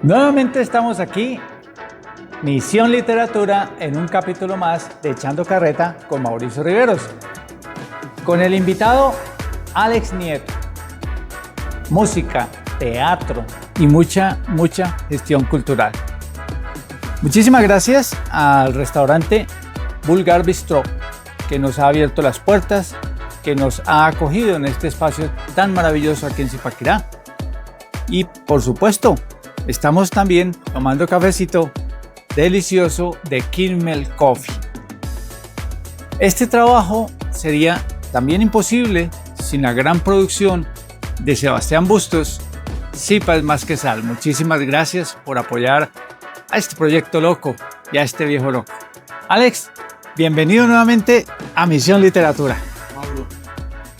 Nuevamente estamos aquí, Misión Literatura, en un capítulo más de Echando Carreta con Mauricio Riveros, con el invitado Alex Nieto. Música, teatro y mucha gestión cultural. Muchísimas gracias al restaurante Vulgar Bistro, que nos ha abierto las puertas, que nos ha acogido en este espacio tan maravilloso aquí en Zipaquirá. Y por supuesto, estamos también tomando cafecito delicioso de Kimmel Coffee. Este trabajo sería también imposible sin la gran producción de Sebastián Bustos. Zipa es más que sal. Muchísimas gracias por apoyar a este proyecto loco y a este viejo loco. Alex, bienvenido nuevamente a Misión Literatura. Mauro.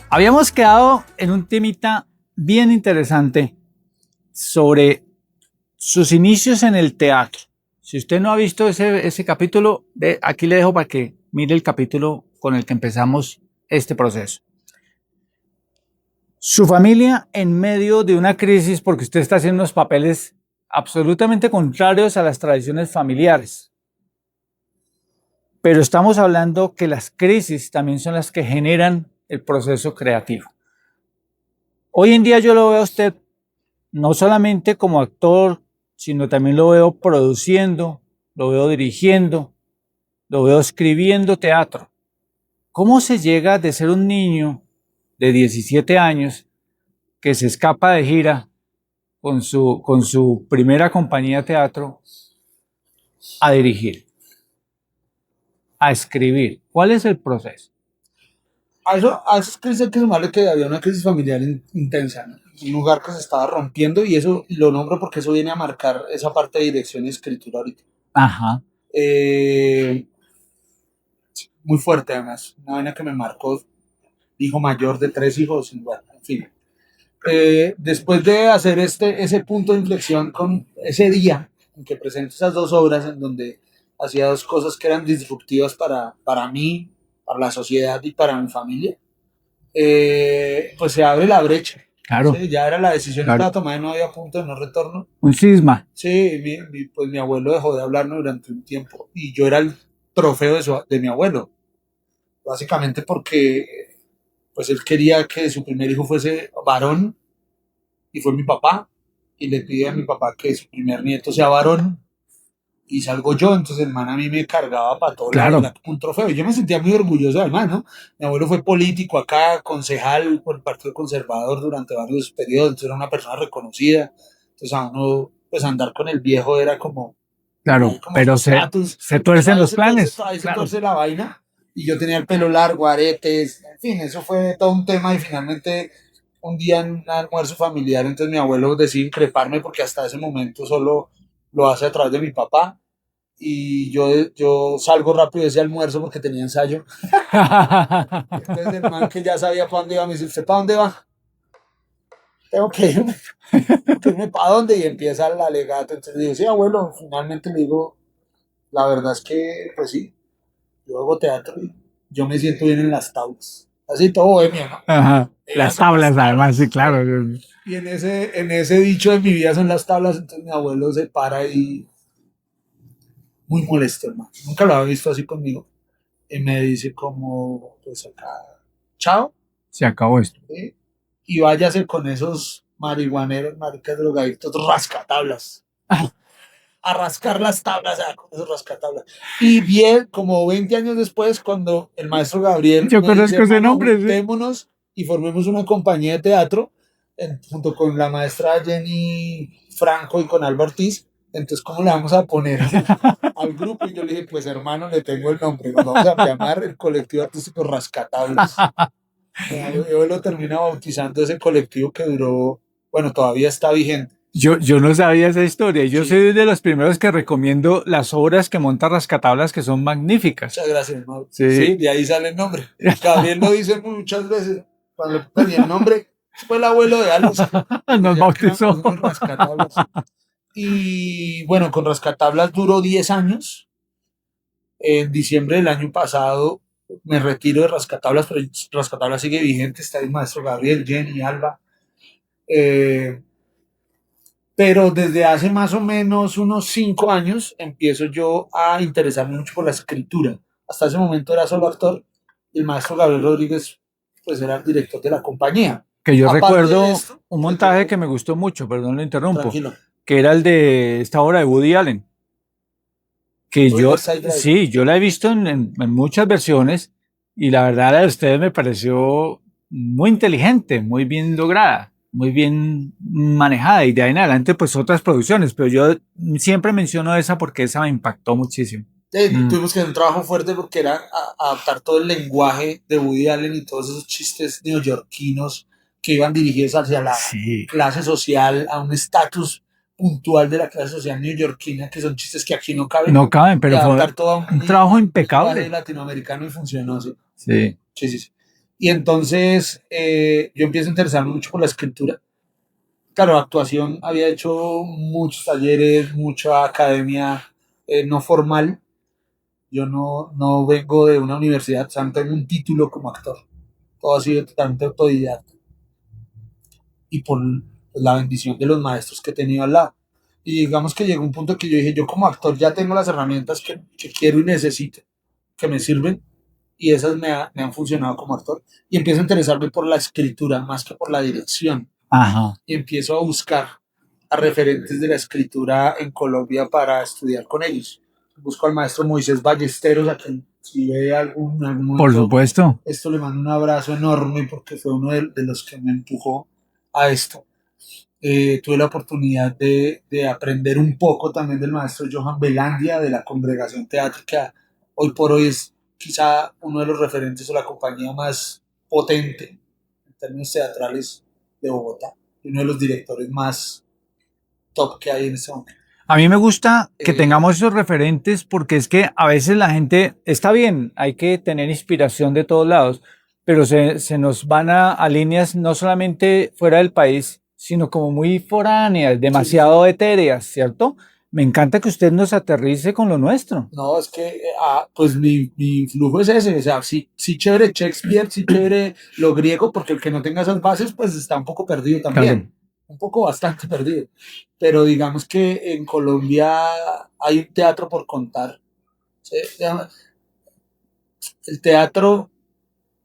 Habíamos quedado en un temita bien interesante sobre sus inicios en el teatro. Si usted no ha visto ese capítulo, aquí le dejo para que mire el capítulo con el que empezamos este proceso. Su familia en medio de una crisis porque usted está haciendo unos papeles absolutamente contrarios a las tradiciones familiares. Pero estamos hablando que las crisis también son las que generan el proceso creativo. Hoy en día yo lo veo a usted no solamente como actor, sino también lo veo produciendo, lo veo dirigiendo, lo veo escribiendo teatro. ¿Cómo se llega de ser un niño de 17 años que se escapa de gira con su primera compañía de teatro a dirigir, a escribir? ¿Cuál es el proceso? A eso es que hay que sumarle que había una crisis familiar intensa, ¿no? Un lugar que se estaba rompiendo y eso lo nombro porque eso viene a marcar esa parte de dirección y escritura ahorita. Ajá. Muy fuerte además, una vaina que me marcó, hijo mayor de 3 hijos, bueno, en fin. Después de hacer ese punto de inflexión con ese día en que presento esas 2 obras en donde hacía 2 cosas que eran disruptivas para mí, para la sociedad y para mi familia, pues se abre la brecha. Claro. Sí, ya era la decisión Claro. estaba tomada y no había punto de no retorno. Un cisma. Sí, pues mi abuelo dejó de hablarme durante un tiempo y yo era el trofeo de mi abuelo, básicamente porque pues él quería que su primer hijo fuese varón y fue mi papá y le pide a mi papá que su primer nieto sea varón y salgo yo, entonces el man a mí me cargaba para todo Claro. lado, era un trofeo y yo me sentía muy orgulloso del man, ¿no? Mi abuelo fue político acá, concejal por el Partido Conservador durante varios periodos, entonces era una persona reconocida, entonces a uno pues andar con el viejo era como Claro, pero se tuercen los planes. Ahí se Claro. tuerce la vaina y yo tenía el pelo largo, aretes, en fin, eso fue todo un tema y finalmente un día en un almuerzo familiar, entonces mi abuelo decide increparme porque hasta ese momento solo lo hace a través de mi papá y yo salgo rápido de ese almuerzo porque tenía ensayo. Entonces el man que ya sabía para dónde iba me dice, ¿usted para dónde va? Tengo que irme para dónde y empieza el alegato. Entonces le digo, sí, abuelo, finalmente le digo, la verdad es que, pues sí, yo hago teatro y yo me siento bien en las tablas. Así todo bohemio, ¿no? Ajá. Las tablas, además, sí, claro. Y en ese dicho de mi vida son las tablas, entonces mi abuelo se para y muy molesto, hermano. Nunca lo había visto así conmigo. Y me dice como, pues acá, chao. Se acabó esto. ¿Sí? Y váyase con esos marihuaneros, maricas drogadictos, rascatablas. A rascar las tablas, con esos rascatablas. Y bien, como 20 años después, cuando el maestro Gabriel Yo me conozco dice, ese nombre, sí. juntémonos y formemos una compañía de teatro, junto con la maestra Jenny Franco y con Alba Ortiz, entonces, ¿cómo le vamos a poner al grupo? Y yo le dije, pues hermano, le tengo el nombre, nos vamos a llamar el colectivo artístico Rascatablas. Yo lo termino bautizando ese colectivo que duró, bueno, todavía está vigente. Yo no sabía esa historia. Yo Sí. soy de los primeros que recomiendo las obras que monta Rascatablas, que son magníficas. Muchas gracias, Mauro. Sí. Sí, de ahí sale el nombre. Gabriel lo dice muchas veces. Cuando le pedí el nombre, fue el abuelo de Alex. Nos bautizó. Con Rascatablas. Y bueno, con Rascatablas duró 10 años. En diciembre del año pasado me retiro de Rascatablas, pero Rascatablas sigue vigente. Está el maestro Gabriel, Jenny, Alba. Pero desde hace más o menos unos 5 años empiezo yo a interesarme mucho por la escritura. Hasta ese momento era solo actor. El maestro Gabriel Rodríguez, pues era el director de la compañía. Que yo Aparte de recuerdo esto, un montaje que me gustó mucho, perdón, lo interrumpo, tranquilo. que era el de esta obra de Woody Allen, que yo, Riverside Drive. sí, yo la he visto en muchas versiones y la verdad la de ustedes me pareció muy inteligente, muy bien lograda, muy bien manejada y de ahí en adelante pues otras producciones, pero yo siempre menciono esa porque esa me impactó muchísimo. Tuvimos que hacer un trabajo fuerte porque era adaptar todo el lenguaje de Woody Allen y todos esos chistes neoyorquinos que iban dirigidos hacia la Sí, clase social, a un estatus puntual de la clase social neoyorquina, que son chistes que aquí no caben, no caben, y pero fue adaptar todo a un trabajo lenguaje impecable. latinoamericano y funcionó así. Sí. Sí, sí, sí. Y entonces yo empiezo a interesarme mucho por la escritura. Claro, actuación, había hecho muchos talleres, mucha academia no formal. Yo no vengo de una universidad, o sea, no tengo un título como actor. Todo ha sido totalmente autodidacta. Y por la bendición de los maestros que he tenido al lado. Y digamos que llegó un punto que yo dije, yo como actor ya tengo las herramientas que quiero y necesito, que me sirven, y esas me han funcionado como actor. Y empiezo a interesarme por la escritura más que por la dirección. Ajá. Y empiezo a buscar a referentes de la escritura en Colombia para estudiar con ellos. Busco al maestro Moisés Ballesteros, a quien si ve algún momento, Por supuesto. esto le mando un abrazo enorme porque fue uno de los que me empujó a esto. Tuve la oportunidad de aprender un poco también del maestro Johan Belandia de la Congregación Teátrica. Hoy por hoy es quizá uno de los referentes o la compañía más potente en términos teatrales de Bogotá y uno de los directores más top que hay en este momento. A mí me gusta que tengamos esos referentes porque es que a veces la gente, está bien, hay que tener inspiración de todos lados, pero se nos van a líneas no solamente fuera del país, sino como muy foráneas, demasiado etéreas, ¿cierto? Me encanta que usted nos aterrice con lo nuestro. No, es que pues mi flujo es ese, o sea, sí, sí chévere Shakespeare, sí chévere lo griego, porque el que no tenga esas bases pues está un poco perdido también, Claro. un poco bastante perdido, pero digamos que en Colombia hay un teatro por contar, ¿sí? El teatro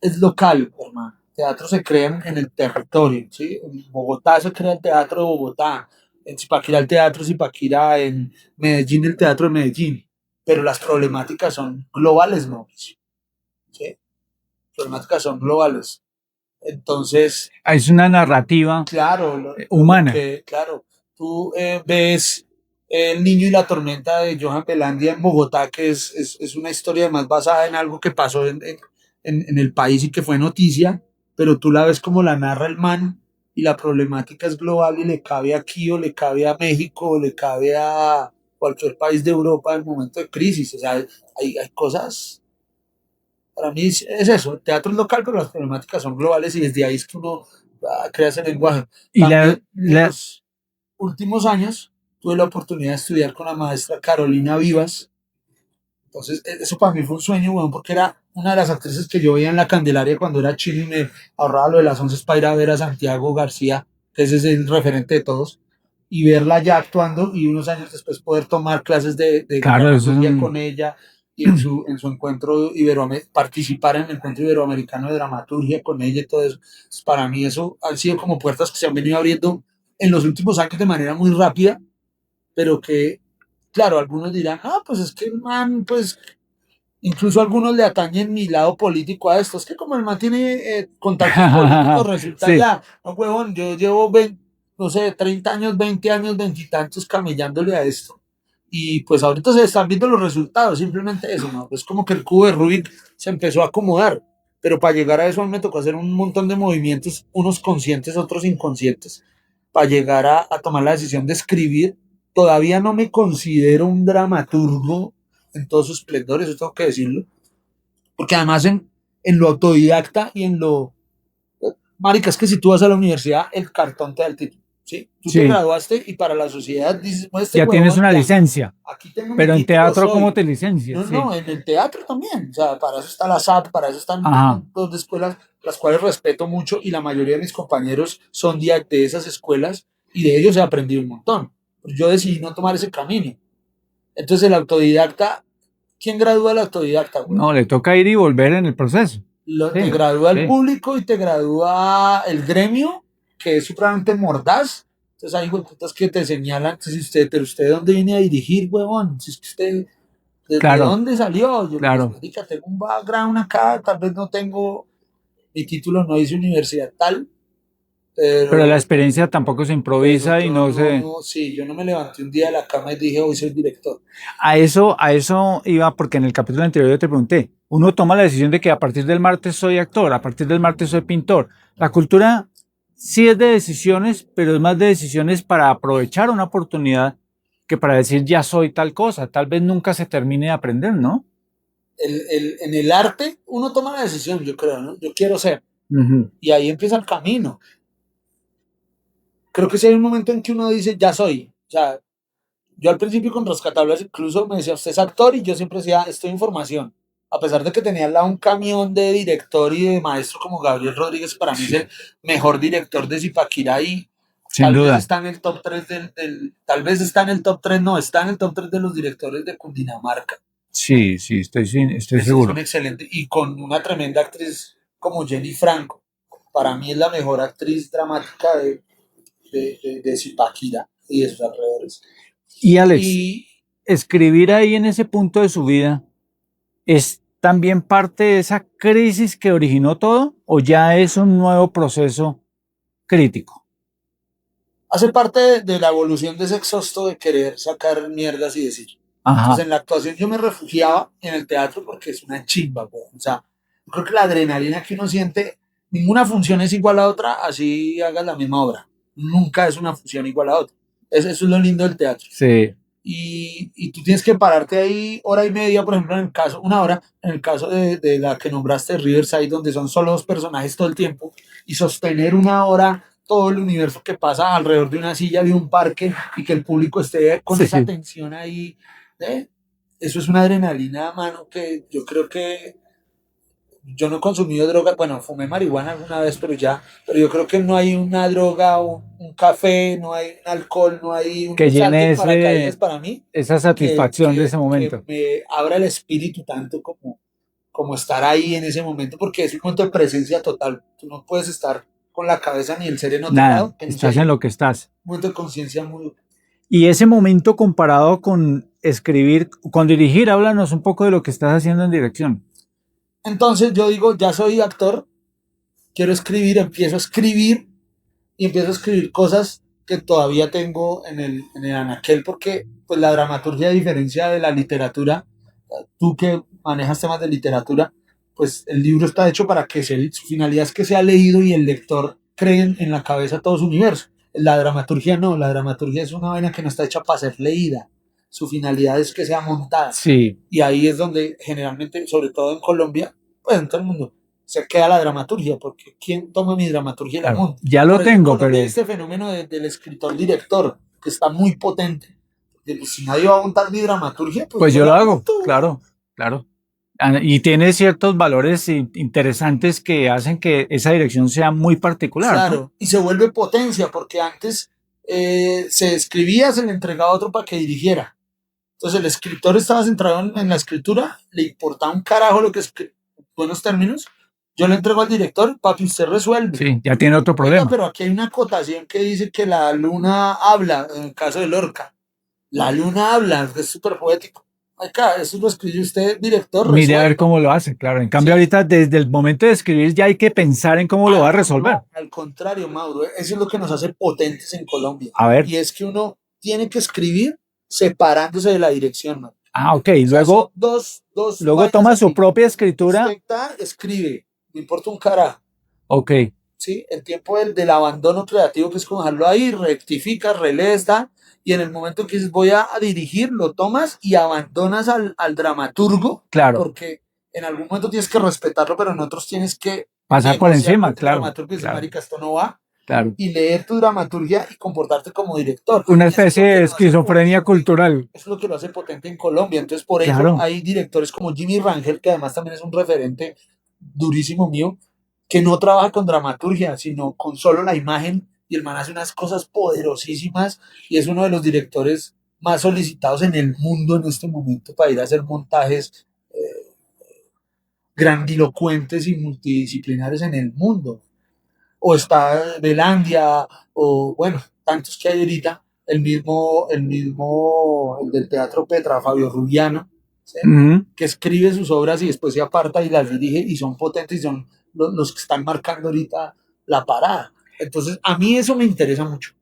es local, hermano, el teatro se crea en el territorio, ¿sí? En Bogotá se crea el teatro de Bogotá, en Zipaquirá el teatro de Zipaquirá, en Medellín el teatro de Medellín, pero las problemáticas son globales, Mauricio, ¿sí? Las problemáticas son globales. Entonces, Es una narrativa claro, humana. claro, tú ves El niño y la tormenta de Johan Belandia en Bogotá, que es una historia además basada en algo que pasó en el país y que fue noticia, pero tú la ves como la narra el man y la problemática es global y le cabe aquí o le cabe a México o le cabe a cualquier país de Europa en momento de crisis. O sea, hay cosas, para mí es eso, el teatro es local, pero las problemáticas son globales y desde ahí es que uno crea ese lenguaje. Y También en los últimos años tuve la oportunidad de estudiar con la maestra Carolina Vivas. Entonces, eso para mí fue un sueño, bueno, porque era una de las actrices que yo veía en la Candelaria cuando era chino y me ahorraba lo de las 11 para ir a ver a Santiago García, que ese es el referente de todos, y verla ya actuando y unos años después poder tomar clases de claro, eso es dramaturgia con ella y en su encuentro participar en el encuentro iberoamericano de dramaturgia con ella y todo eso. Pues para mí eso han sido como puertas que se han venido abriendo en los últimos años de manera muy rápida, pero que, claro, algunos dirán, pues es que el man, pues, incluso algunos le atañen mi lado político a esto, es que como el man tiene contactos políticos, resulta sí. ya, no, huevón, yo llevo, 20, no sé, 30 años, 20 años, 20 y tantos camellándole a esto. Y pues ahorita se están viendo los resultados, simplemente eso, ¿no? Es como que el cubo de Rubik se empezó a acomodar, pero para llegar a eso me tocó hacer un montón de movimientos, unos conscientes, otros inconscientes, para llegar a tomar la decisión de escribir. Todavía no me considero un dramaturgo en todo su esplendor, eso tengo que decirlo, porque además en lo autodidacta y en lo... Marica, es que si tú vas a la universidad, el cartón te da el título, ¿sí? Tú te Sí, graduaste y para la sociedad dices, pues este ya tienes huevón, una ya, licencia, aquí tengo mi pero en título, teatro, ¿cómo soy. te licencias? No, Sí. no, en el teatro también, o sea, para eso está la SAP, para eso están Ajá. dos escuelas, las cuales respeto mucho y la mayoría de mis compañeros son de esas escuelas y de ellos he aprendido un montón. Yo decidí no tomar ese camino. Entonces el autodidacta, ¿quién gradúa al autodidacta, güey? No, le toca ir y volver en el proceso. Te gradúa el público y te gradúa el gremio, que es supremamente mordaz. Entonces hay putas que te señalan, entonces pero usted ¿dónde viene a dirigir, huevón? Si es que usted, ¿de dónde salió? Yo pues, tengo un background acá, tal vez no tengo, mi título no dice universidad tal, pero la experiencia tampoco se improvisa y no se... Sí, yo no me levanté un día de la cama y dije, hoy soy director. A eso iba, porque en el capítulo anterior yo te pregunté, uno toma la decisión de que a partir del martes soy actor, a partir del martes soy pintor. La cultura sí es de decisiones, pero es más de decisiones para aprovechar una oportunidad que para decir ya soy tal cosa. Tal vez nunca se termine de aprender, ¿no? En el arte uno toma la decisión, yo creo, ¿no? Yo quiero ser. Y ahí empieza el camino. Creo que sí hay un momento en que uno dice, ya soy. O sea, yo al principio con Rascatablas incluso me decía, usted es actor, y yo siempre decía, estoy en formación. A pesar de que tenía al lado un camión de director y de maestro como Gabriel Rodríguez, para mí es el mejor director de Zipaquirá y sin duda. Vez está en el top 3 tal vez está en el top 3, no, está en el top 3 de los directores de Cundinamarca. Sí, estoy seguro. Es un excelente, y con una tremenda actriz como Jenny Franco. Para mí es la mejor actriz dramática de Zipaquirá y de sus alrededores. Y Alex, escribir ahí en ese punto de su vida, ¿es también parte de esa crisis que originó todo o ya es un nuevo proceso crítico? Hace parte de la evolución de ese exhausto de querer sacar mierdas y decir. Entonces en la actuación yo me refugiaba en el teatro porque es una chimba, bro. O sea, creo que la adrenalina que uno siente, ninguna función es igual a otra, así hagas la misma obra. Nunca es una función igual a otra. Eso es lo lindo del teatro. Sí. Y tú tienes que pararte ahí hora y media, por ejemplo, una hora, en el caso de la que nombraste, Riverside, donde son solo 2 personajes todo el tiempo, y sostener una hora todo el universo que pasa alrededor de una silla de un parque y que el público esté con esa tensión ahí. Eso es una adrenalina, mano, que yo creo que yo no he consumido droga, bueno, fumé marihuana alguna vez, pero yo creo que no hay una droga, un café, no hay un alcohol, no hay un que llene para mí, esa satisfacción de ese momento. Que me abra el espíritu tanto como estar ahí en ese momento, porque es un momento de presencia total. Tú no puedes estar con la cabeza ni el ser en otro lado. Estás en lo que estás. Un momento de conciencia muy... Y ese momento comparado con escribir, con dirigir, háblanos un poco de lo que estás haciendo en dirección. Entonces yo digo, ya soy actor, quiero escribir, empiezo a escribir cosas que todavía tengo en el anaquel, porque pues la dramaturgia, a diferencia de la literatura, tú que manejas temas de literatura, pues el libro está hecho para que su finalidad es que sea leído y el lector cree en la cabeza todo su universo. La dramaturgia no, la dramaturgia es una vaina que no está hecha para ser leída. Su finalidad es que sea montada. Sí. Y ahí es donde generalmente, sobre todo en Colombia, pues en todo el mundo, se queda la dramaturgia, porque ¿quién toma mi dramaturgia y la monta? Ya lo tengo, pero... Este fenómeno del escritor-director, que está muy potente. Si nadie va a montar mi dramaturgia, pues yo lo hago, claro. Y tiene ciertos valores interesantes que hacen que esa dirección sea muy particular. Claro, ¿no? Y se vuelve potencia, porque antes se escribía, se le entregaba a otro para que dirigiera. Entonces el escritor estaba centrado en la escritura, le importaba un carajo lo que es, buenos términos. Yo le entrego al director, papi, usted resuelve. Sí, ya tiene otro problema. Oiga, pero aquí hay una acotación que dice que la luna habla, en el caso de Lorca. La luna habla, es súper poético. Acá, eso lo escribe usted, director. Mire resuelva. A ver cómo lo hace, claro. En cambio, ahorita desde el momento de escribir ya hay que pensar en cómo lo va a resolver. No, al contrario, Mauro, eso es lo que nos hace potentes en Colombia. A ver. Y es que uno tiene que escribir separándose de la dirección, ¿no? Ok. Luego, luego toma su propia escritura. Escribe, no importa un carajo. Ok. Sí, el tiempo del abandono creativo, que es como dejarlo ahí, rectifica, relees, y en el momento en que dices voy a dirigir, lo tomas y abandonas al dramaturgo. Claro. Porque en algún momento tienes que respetarlo, pero en otros tienes que pasar por encima, claro. Dramaturgo y decir, marica, esto no va. Claro. Y leer tu dramaturgia y comportarte como director. Una especie de esquizofrenia cultural. Eso es lo que lo hace potente en Colombia. Entonces, por eso hay directores como Jimmy Rangel, que además también es un referente durísimo mío, que no trabaja con dramaturgia, sino con solo la imagen y el man hace unas cosas poderosísimas y es uno de los directores más solicitados en el mundo en este momento para ir a hacer montajes grandilocuentes y multidisciplinares en el mundo. O está Belandia, o bueno, tantos que hay ahorita, el del Teatro Petra, Fabio Rubiano, ¿sí? Que escribe sus obras y después se aparta y las dirige y son potentes y son los que están marcando ahorita la parada. Entonces, a mí eso me interesa mucho.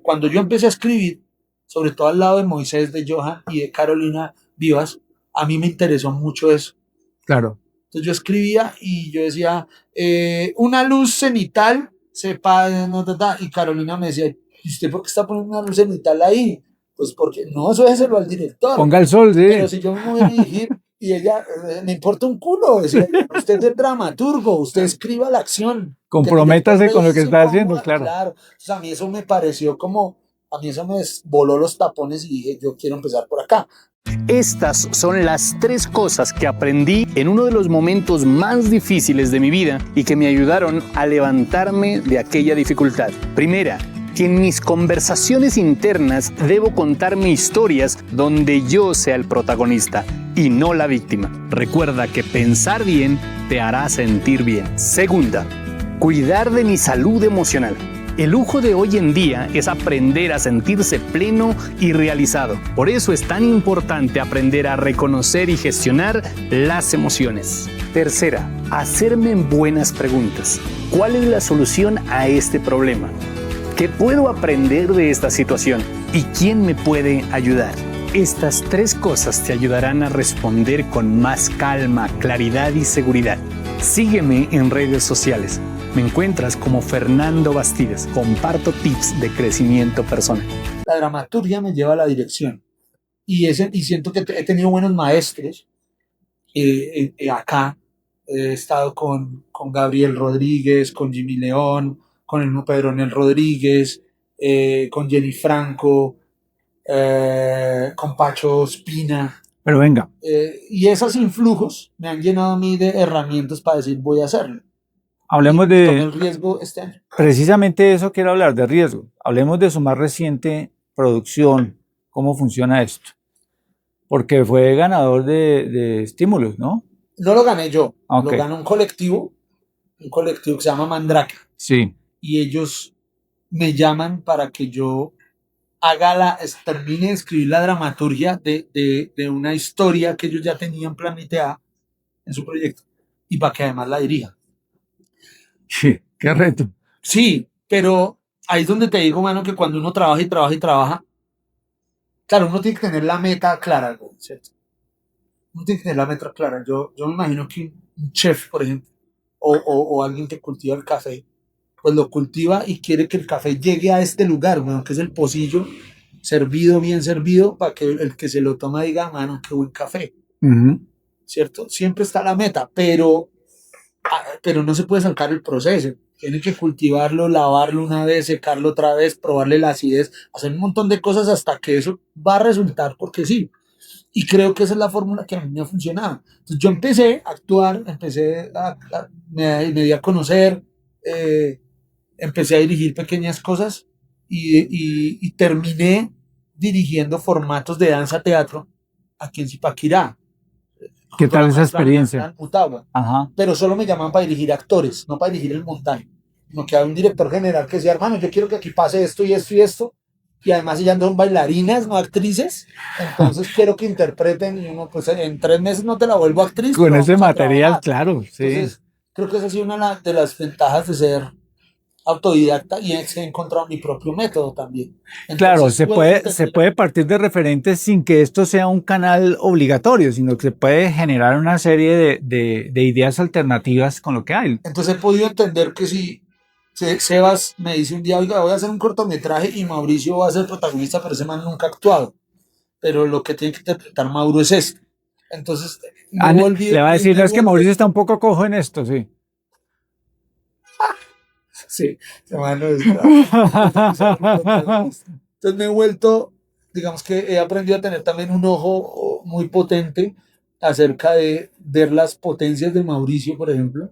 Cuando yo empecé a escribir, sobre todo al lado de Moisés, de Johan y de Carolina Vivas, a mí me interesó mucho eso. Claro. Entonces yo escribía y yo decía, una luz cenital y Carolina me decía, ¿y usted por qué está poniendo una luz cenital ahí? Pues porque no, eso déjelo al director. Ponga el sol, sí. Pero si yo me voy a dirigir y ella, me importa un culo, decía, usted es el dramaturgo, usted escriba la acción. Comprométase con lo que está haciendo, claro. Entonces a mí eso me pareció a mí eso me voló los tapones y dije, yo quiero empezar por acá. Estas son las 3 cosas que aprendí en uno de los momentos más difíciles de mi vida y que me ayudaron a levantarme de aquella dificultad. Primera, que en mis conversaciones internas debo contarme historias donde yo sea el protagonista y no la víctima. Recuerda que pensar bien te hará sentir bien. Segunda, cuidar de mi salud emocional. El lujo de hoy en día es aprender a sentirse pleno y realizado. Por eso es tan importante aprender a reconocer y gestionar las emociones. Tercera, hacerme buenas preguntas. ¿Cuál es la solución a este problema? ¿Qué puedo aprender de esta situación? ¿Y quién me puede ayudar? Estas 3 cosas te ayudarán a responder con más calma, claridad y seguridad. Sígueme en redes sociales. Me encuentras como Fernando Bastidas. Comparto tips de crecimiento personal. La dramaturgia me lleva a la dirección. Y siento que he tenido buenos maestros. Acá he estado con Gabriel Rodríguez, con Jimmy León, con el mismo Pedro Nel Rodríguez, con Jenny Franco, con Pacho Espina. Pero venga. Y esos influjos me han llenado a mí de herramientas para decir voy a hacerlo. Hablemos tomé el riesgo este año. Precisamente de eso quiero hablar, de riesgo. Hablemos de su más reciente producción, cómo funciona esto. Porque fue ganador de estímulos, ¿no? No lo gané yo, Okay. Lo ganó un colectivo que se llama Mandrake. Sí. Y ellos me llaman para que yo termine de escribir la dramaturgia de una historia que ellos ya tenían planeada en su proyecto y para que además la dirija. Sí, qué reto. Sí, pero ahí es donde te digo, mano, que cuando uno trabaja y trabaja y trabaja, claro, uno tiene que tener la meta clara, ¿cierto? Uno tiene que tener la meta clara. Yo me imagino que un chef, por ejemplo, o alguien que cultiva el café, pues lo cultiva y quiere que el café llegue a este lugar, bueno, que es el pocillo, servido, bien servido, para que el que se lo toma diga, mano, qué buen café. ¿Cierto? Siempre está la meta, pero no se puede saltar el proceso. Tiene que cultivarlo, lavarlo una vez, secarlo otra vez, probarle la acidez, hacer un montón de cosas hasta que eso va a resultar porque sí. Y creo que esa es la fórmula que a mí me ha funcionado. Entonces yo empecé a actuar, me di a conocer, empecé a dirigir pequeñas cosas y terminé dirigiendo formatos de danza-teatro aquí en Zipaquirá. ¿Qué tal esa experiencia? Ajá. Pero solo me llamaban para dirigir actores, no para dirigir el montaje. No que había un director general que decía, hermano, yo quiero que aquí pase esto y esto y esto. Y además ellas son bailarinas, no actrices. Entonces quiero que interpreten. Y uno, pues en 3 meses no te la vuelvo actriz. Con ese material, claro. Sí. Entonces, creo que esa ha sido una de las ventajas de ser autodidacta y he encontrado mi propio método también. Entonces, claro, se puede partir de referentes sin que esto sea un canal obligatorio, sino que se puede generar una serie de ideas alternativas con lo que hay. Entonces he podido entender que si Sebas me dice un día, oiga, voy a hacer un cortometraje y Mauricio va a ser protagonista, pero ese man nunca ha actuado. Pero lo que tiene que interpretar Mauro es esto. Entonces, le va a decir, no, es que Mauricio está un poco cojo en esto, sí. Sí, entonces me he vuelto, digamos que he aprendido a tener también un ojo muy potente acerca de ver las potencias de Mauricio, por ejemplo,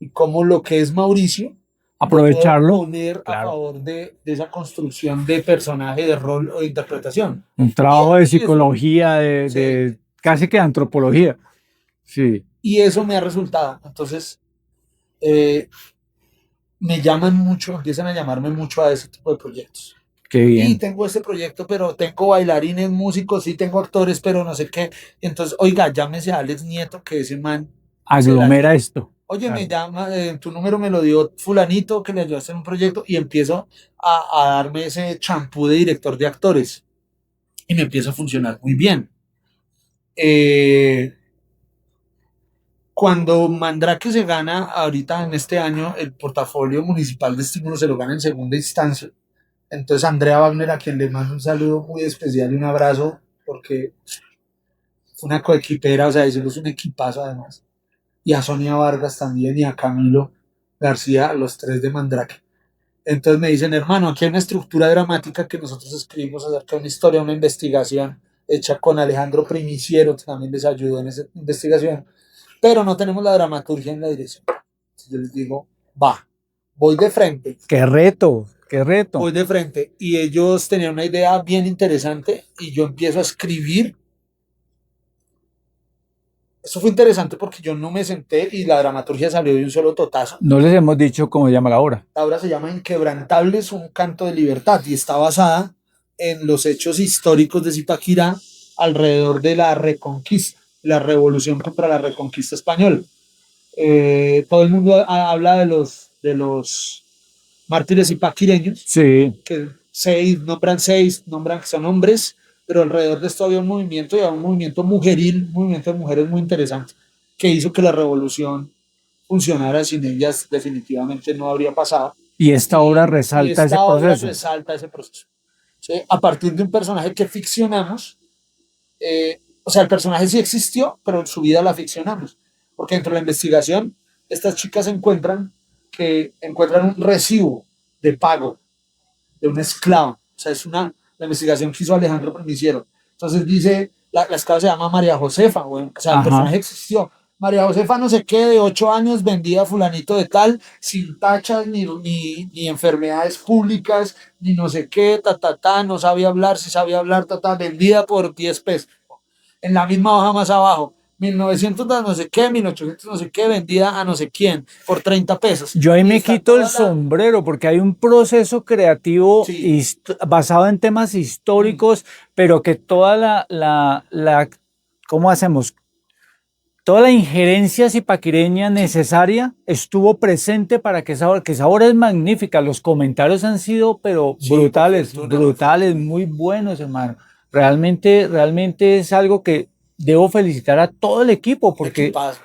y cómo lo que es Mauricio Aprovecharlo, poner a claro. favor de esa construcción de personaje, de rol o de interpretación. Un trabajo de Y eso- psicología, Sí. de casi que de antropología. Sí, Y eso me ha resultado. Entonces, eh, me llaman mucho, empiezan a llamarme mucho a ese tipo de proyectos. qué Y bien. tengo este proyecto, pero tengo bailarines, músicos, sí tengo actores, pero no sé qué. Y entonces, oiga, llámese a Alex Nieto, que ese man se la Aglomera lleva. esto. Oye, Claro. me llama, tu número me lo dio fulanito que le ayudó a hacer un proyecto y empiezo a darme ese champú de director de actores y me empieza a funcionar muy bien. Eh, Cuando Mandrake se gana ahorita en este año el portafolio municipal de estímulo, se lo gana en segunda instancia. Entonces Andrea Wagner, a quien le mando un saludo muy especial y un abrazo, porque fue una coequipera, o sea, hicimos un equipazo además. Y a Sonia Vargas también y a Camilo García, los tres de Mandrake. Entonces me dicen, hermano, aquí hay una estructura dramática que nosotros escribimos acerca de una historia, una investigación hecha con Alejandro Primiciero, que también les ayudó en esa investigación, pero no tenemos la dramaturgia en la dirección. Entonces yo les digo, va, voy de frente, Qué reto, qué reto. voy de frente. Y ellos tenían una idea bien interesante y yo empiezo a escribir. Eso fue interesante porque yo no me senté y la dramaturgia salió de un solo totazo. No les hemos dicho cómo se llama la obra. La obra se llama Inquebrantables, un canto de libertad y está basada en los hechos históricos de Zipaquirá alrededor de la Reconquista, la revolución contra la Reconquista española. Todo el mundo habla de los mártires zipaquireños, Sí, que seis, nombran que son hombres, pero alrededor de esto había un movimiento y había un movimiento mujeril, un movimiento de mujeres muy interesante, que hizo que la revolución funcionara. Sin ellas definitivamente no habría pasado. y esta obra Y resalta ese esta obra proceso. resalta ese proceso. ¿Sí? A partir de un personaje que ficcionamos, o sea, el personaje sí existió, pero su vida la ficcionamos. Porque dentro de la investigación, estas chicas encuentran un recibo de pago de un esclavo. O sea, la investigación que hizo Alejandro Primiciero. Entonces dice, la esclava se llama María Josefa, bueno, o sea, el Ajá. personaje existió. María Josefa no sé qué, de 8 años, vendía a fulanito de tal, sin tachas, ni enfermedades públicas, ni no sé qué, no sabía hablar, si sabía hablar, vendida por 10 pesos. En la misma hoja más abajo, 1900 no sé qué, 1800 no sé qué, vendida a no sé quién, por 30 pesos. Yo ahí Y me está quito el toda la- sombrero porque hay un proceso creativo Sí. basado en temas históricos, pero que toda ¿cómo hacemos? Toda la injerencia zipaquireña necesaria estuvo presente para que esa obra es magnífica. Los comentarios han sido, pero Sí, brutales, por fortuna. brutales, muy buenos, hermano. Realmente es algo que debo felicitar a todo el equipo porque Equipazo.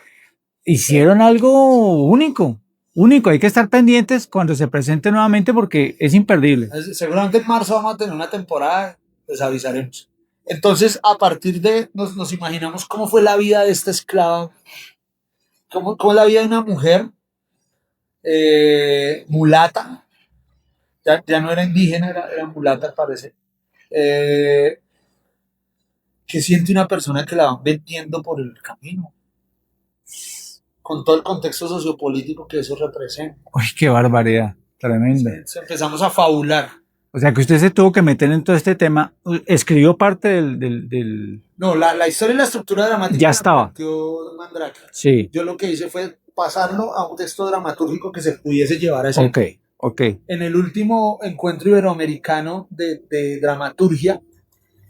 hicieron algo único, único. Hay que estar pendientes cuando se presente nuevamente porque es imperdible. Seguramente en marzo vamos a tener una temporada, les avisaremos. Entonces, a partir de, nos imaginamos cómo fue la vida de esta esclava, cómo es la vida de una mujer mulata, ya no era indígena, era mulata, parece, que siente una persona que la van vendiendo por el camino, con todo el contexto sociopolítico que eso representa. Uy, qué barbaridad, tremenda. Entonces empezamos a fabular. O sea que usted se tuvo que meter en todo este tema. Escribió parte No, la historia y la estructura dramática Ya la estaba. planteó Mandrake. Sí, Yo lo que hice fue pasarlo a un texto dramatúrgico que se pudiese llevar a ese. ok. En el último encuentro iberoamericano de dramaturgia,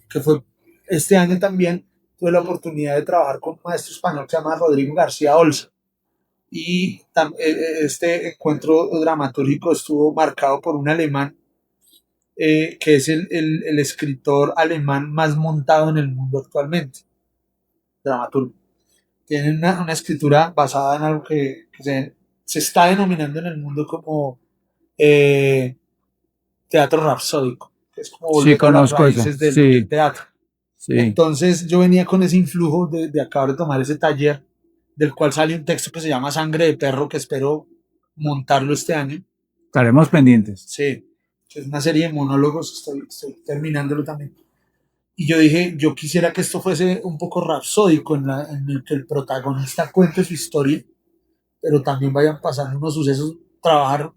que fue este año también, tuve la oportunidad de trabajar con un maestro español que se llama Rodrigo García Olza. Y este encuentro dramatúrgico estuvo marcado por un alemán, que es el escritor alemán más montado en el mundo actualmente, dramaturgo. Tiene una escritura basada en algo que se está denominando en el mundo como teatro rapsódico, que es como Sí, volver a las conozco eso. raíces del Sí, teatro. sí. Entonces yo venía con ese influjo de acabar de tomar ese taller, del cual sale un texto que se llama Sangre de Perro, que espero montarlo este año. Estaremos pendientes. Sí, es una serie de monólogos, estoy terminándolo también. Y yo dije, yo quisiera que esto fuese un poco rapsódico, en el que el protagonista cuente su historia, pero también vayan pasando unos sucesos, trabajar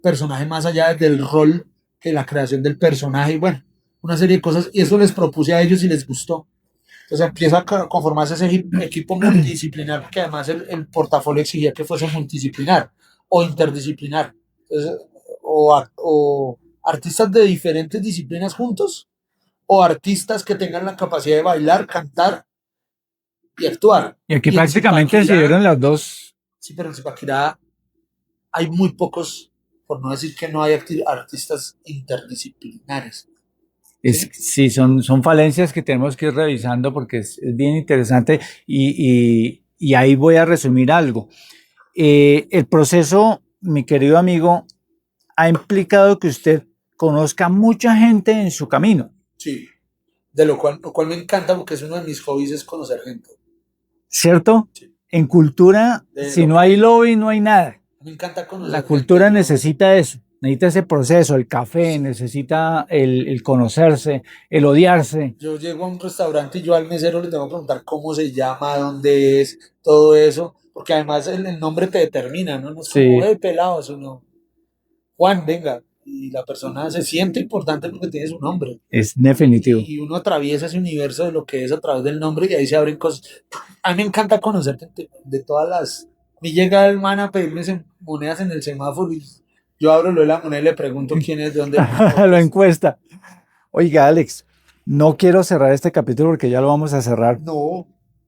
personaje más allá del rol que la creación del personaje, y bueno, una serie de cosas, y eso les propuse a ellos y les gustó. Entonces empieza a conformarse ese equipo multidisciplinar, que además el portafolio exigía que fuese multidisciplinar o interdisciplinar. Entonces, o artistas de diferentes disciplinas juntos, o artistas que tengan la capacidad de bailar, cantar y actuar. Y aquí Y en prácticamente se Zipaquirá, dieron las dos. sí, pero en Zipaquirá hay muy pocos, por no decir que no hay artistas interdisciplinares. Sí, son falencias que tenemos que ir revisando porque es bien interesante y ahí voy a resumir algo. El proceso, mi querido amigo, ha implicado que usted conozca mucha gente en su camino, Sí, de lo cual me encanta porque es uno de mis hobbies, es conocer gente. ¿cierto? Sí. En cultura, si no hay lobby, no hay nada. Me encanta conocer La gente, cultura ¿no? necesita eso, necesita ese proceso, el café, necesita el conocerse, el odiarse. Yo llego a un restaurante y yo al mesero le tengo que preguntar cómo se llama, dónde es, todo eso, porque además el nombre te determina, ¿no? No es Sí. como, pelado, sino Juan, venga. Y la persona se siente importante porque tiene su nombre. Es definitivo. Y uno atraviesa ese universo de lo que es a través del nombre y ahí se abren cosas. A mí me encanta conocer gente de todas las... Me llega el man a pedirme monedas en el semáforo y yo abro lo de la moneda y le pregunto quién es, de dónde. Lo encuesta. Oiga, Alex, no quiero cerrar este capítulo porque ya lo vamos a cerrar. No,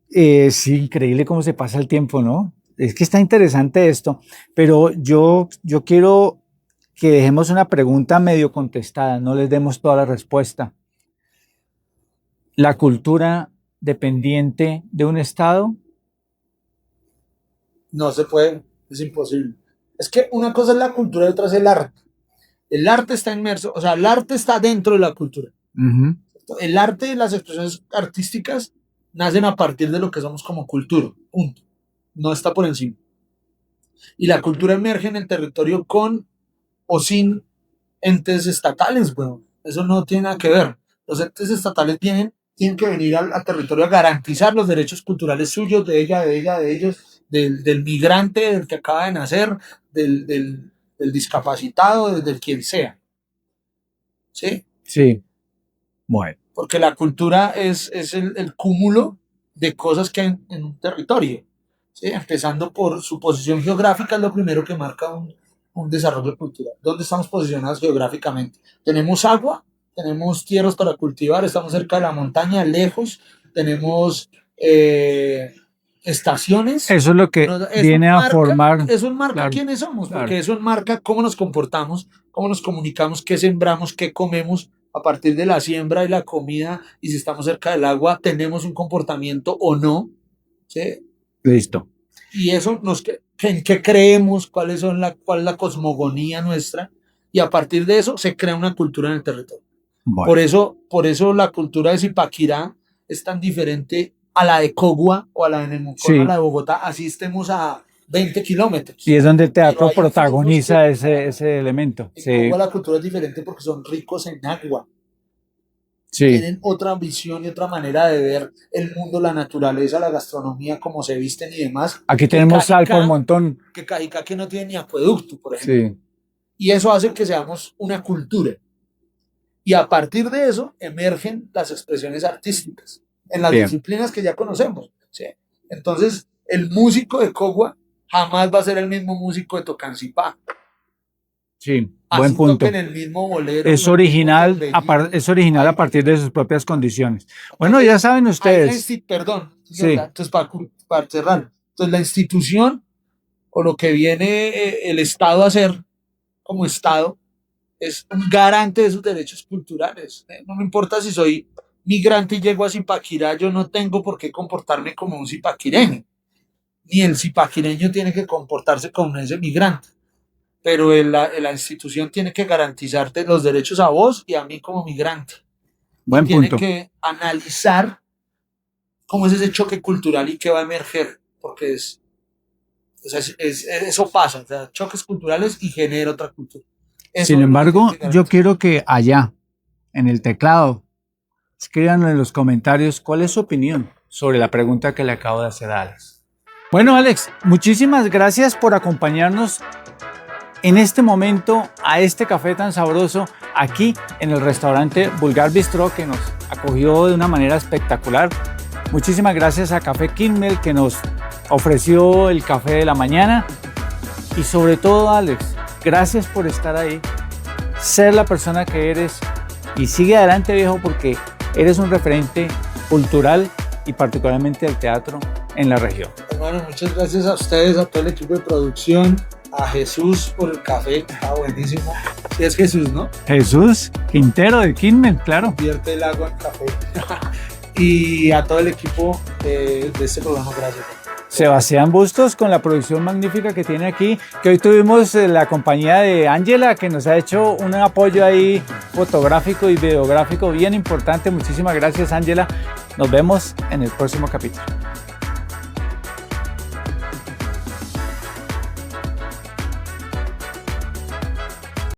Sí, increíble cómo se pasa el tiempo, ¿no? Es que está interesante esto, pero yo quiero que dejemos una pregunta medio contestada, no les demos toda la respuesta. ¿La cultura dependiente de un Estado? no se puede, es imposible. Es que una cosa es la cultura y otra es el arte. El arte está inmerso, o sea, el arte está dentro de la cultura. Uh-huh. El arte y las expresiones artísticas nacen a partir de lo que somos como cultura, punto. No está por encima. Y la cultura emerge en el territorio con o sin entes estatales, bueno, eso no tiene nada que ver. Los entes estatales tienen que venir al territorio a garantizar los derechos culturales suyos, de ella, de ellos, del migrante, del que acaba de nacer, del discapacitado, del quien sea. ¿Sí? Sí. Bueno. Porque la cultura es el cúmulo de cosas que hay en un territorio. ¿Sí? Empezando por su posición geográfica, es lo primero que marca un desarrollo cultural. ¿Dónde estamos posicionados geográficamente? Tenemos agua, tenemos tierras para cultivar, estamos cerca de la montaña, lejos, tenemos estaciones. Eso es lo que viene a formar. Eso marca claro, quiénes somos, claro. porque eso marca cómo nos comportamos, cómo nos comunicamos, qué sembramos, qué comemos. A partir de la siembra y la comida, y si estamos cerca del agua, tenemos un comportamiento o no. ¿Sí? Listo. Y eso en qué creemos, cuál es la cosmogonía nuestra, y a partir de eso se crea una cultura en el territorio. Bueno. Por eso la cultura de Zipaquirá es tan diferente a la de Cogua o a la de Nemucón, sí, a la de Bogotá, así estemos a 20 kilómetros. Y es donde el teatro protagoniza ese elemento. En sí. Cogua la cultura es diferente porque son ricos en agua. Sí. Tienen otra visión y otra manera de ver el mundo, la naturaleza, la gastronomía, cómo se visten y demás. Aquí tenemos sal por un montón. Que Cajicá que no tiene ni acueducto, por ejemplo. Sí. Y eso hace que seamos una cultura. Y a partir de eso emergen las expresiones artísticas en las disciplinas que ya conocemos. ¿Sí? Entonces, el músico de Cogua jamás va a ser el mismo músico de Tocancipá. Sí, buen punto. El mismo bolero, es original a partir de sus propias condiciones. Bueno, ya saben ustedes. Perdón, sí. Entonces para cerrar. Entonces la institución o lo que viene el Estado a hacer como Estado es un garante de sus derechos culturales. No me importa si soy migrante y llego a Zipaquirá, yo no tengo por qué comportarme como un zipaquireño. Ni el zipaquireño tiene que comportarse como ese migrante. Pero la institución tiene que garantizarte los derechos a vos y a mí como migrante. Buen punto. Tiene que analizar cómo es ese choque cultural y qué va a emerger, porque eso pasa, o sea, choques culturales y genera otra cultura. Eso Sin embargo, yo quiero que allá, en el teclado, escriban en los comentarios cuál es su opinión sobre la pregunta que le acabo de hacer a Alex. Bueno, Alex, muchísimas gracias por acompañarnos en este momento a este café tan sabroso aquí en el restaurante Vulgar Bistró, que nos acogió de una manera espectacular. Muchísimas gracias a Café Kimmel, que nos ofreció el café de la mañana. Y sobre todo, Alex, gracias por estar ahí, ser la persona que eres, y sigue adelante, viejo, porque eres un referente cultural y particularmente del teatro en la región. Hermano, muchas gracias a ustedes, a todo el equipo de producción, a Jesús por el café, está buenísimo. Sí, es Jesús, ¿no? Jesús Quintero de Kimmel, claro. Vierte el agua en café. Y a todo el equipo de este programa, gracias. Sebastián Bustos con la producción magnífica que tiene aquí, que hoy tuvimos la compañía de Ángela, que nos ha hecho un apoyo ahí fotográfico y videográfico bien importante. Muchísimas gracias, Ángela. Nos vemos en el próximo capítulo.